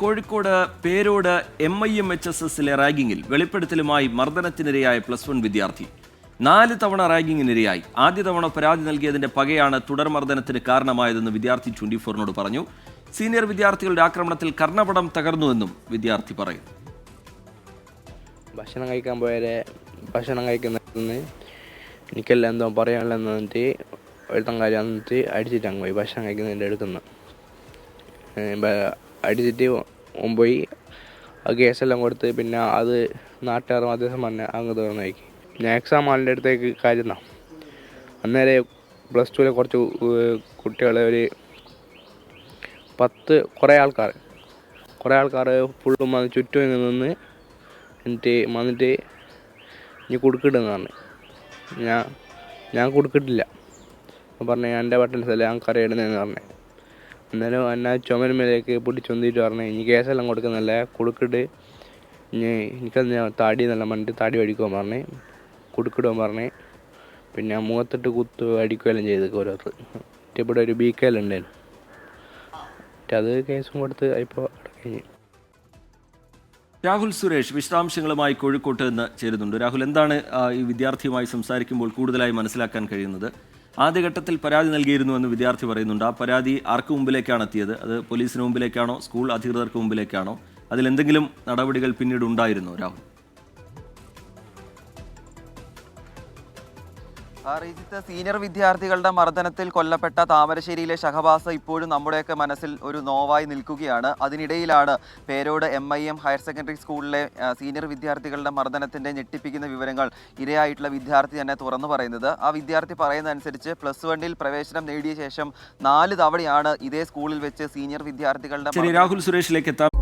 കോഴിക്കോട് പേരോട് MIMHSS റാഗിങ്ങിൽ വെളിപ്പെടുത്തലുമായി മർദ്ദനത്തിനിരയായ +1 വിദ്യാർത്ഥി 4 തവണ റാഗിങ്ങിനിരയായി. ആദ്യ തവണ പരാതി നൽകിയതിന്റെ പകയാണ് തുടർ മർദ്ദനത്തിന് കാരണമായതെന്ന് വിദ്യാർത്ഥി 24-നോട് പറഞ്ഞു. സീനിയർ വിദ്യാർത്ഥികളുടെ ആക്രമണത്തിൽ കർണപടം തകർന്നുവെന്നും വിദ്യാർത്ഥി പറയുന്നു. ഭക്ഷണം കഴിക്കാൻ പോയാലേ ഭക്ഷണം കഴിക്കുന്നതിന് എനിക്കെല്ലാം എന്തോ പറയാനുള്ളതെന്ന് പറഞ്ഞിട്ട് ഒരുത്തം കാര്യം എന്നിട്ട് അടിച്ചിട്ട് അങ്ങ് പോയി. ഭക്ഷണം കഴിക്കുന്നതിൻ്റെ അടുത്തുനിന്ന് അടിച്ചിട്ട് പോയി. ആ കേസെല്ലാം കൊടുത്ത് പിന്നെ അത് നാട്ടുകാർ മധ്യസ്ഥം പറഞ്ഞ് അങ്ങ് തീർന്നു നോക്കി. ഞാൻ എക്സാം ഹാളിൻ്റെ അടുത്തേക്ക് കാര്യം അന്നേരം +2 കുറച്ച് കുട്ടികൾ ഒരു 10 കുറേ ആൾക്കാർ ഫുള്ളും വന്ന് ചുറ്റും നിന്ന് എന്നിട്ട് നീ കൊടുക്കിട്ടെന്ന് പറഞ്ഞു. ഞാൻ കൊടുക്കിട്ടില്ല പറഞ്ഞു. എൻ്റെ ബട്ടൺസല്ലേ ഞാൻ കറിയിടുന്നതെന്ന് പറഞ്ഞു. അന്നേരം എന്നെ ചുമരുമേലേക്ക് പിടിച്ചൊന്നിട്ട് പറഞ്ഞു, ഇനി കേസെല്ലാം കൊടുക്കുന്നല്ലേ, കൊടുക്കിട്ട് ഇനി എനിക്കത് താടി നല്ല മണ്ടിട്ട് താടി അടിക്കുവാൻ പറഞ്ഞ് കൊടുക്കിടുവാൻ പറഞ്ഞ്. പിന്നെ മുഖത്തിട്ട് കുത്ത് അടിക്കുകയെല്ലാം ചെയ്ത് ഓരോരുത്തർ. ഇവിടെ ഒരു BK ഉണ്ടായിരുന്നു. അത് കേസും കൊടുത്ത് ഇപ്പോൾ കഴിഞ്ഞു. രാഹുൽ സുരേഷ് വിശദാംശങ്ങളുമായി കോഴിക്കോട്ട് നിന്ന് ചേരുന്നുണ്ട്. രാഹുൽ, എന്താണ് ഈ വിദ്യാർത്ഥിയുമായി സംസാരിക്കുമ്പോൾ കൂടുതലായി മനസ്സിലാക്കാൻ കഴിയുന്നത്? ആദ്യഘട്ടത്തിൽ പരാതി നൽകിയിരുന്നുവെന്ന് വിദ്യാർത്ഥി പറയുന്നുണ്ട്. ആ പരാതി ആർക്ക് മുമ്പിലേക്കാണ് എത്തിയത്? അത് പോലീസിന് മുമ്പിലേക്കാണോ, സ്കൂൾ അധികൃതർക്ക് മുമ്പിലേക്കാണോ? അതിലെന്തെങ്കിലും നടപടികൾ പിന്നീട് ഉണ്ടായിരുന്നോ രാഹുൽ? റീജിത്ത്, സീനിയർ വിദ്യാർത്ഥികളുടെ മർദ്ദനത്തിൽ കൊല്ലപ്പെട്ട താമരശ്ശേരിയിലെ ഷഹബാസ് ഇപ്പോഴും നമ്മുടെയൊക്കെ മനസ്സിൽ ഒരു നോവായി നിൽക്കുകയാണ്. അതിനിടയിലാണ് പേരോട് MIM ഹയർ സെക്കൻഡറി സ്കൂളിലെ സീനിയർ വിദ്യാർത്ഥികളുടെ മർദ്ദനത്തിൻ്റെ ഞെട്ടിപ്പിക്കുന്ന വിവരങ്ങൾ ഇരയായിട്ടുള്ള വിദ്യാർത്ഥി തന്നെ തുറന്നു പറയുന്നത്. ആ വിദ്യാർത്ഥി പറയുന്നതനുസരിച്ച് +1 പ്രവേശനം നേടിയ ശേഷം 4 തവണയാണ് ഇതേ സ്കൂളിൽ വെച്ച് സീനിയർ വിദ്യാർത്ഥികളുടെ രാഹുൽ സുരേഷിലേക്ക് എത്താം.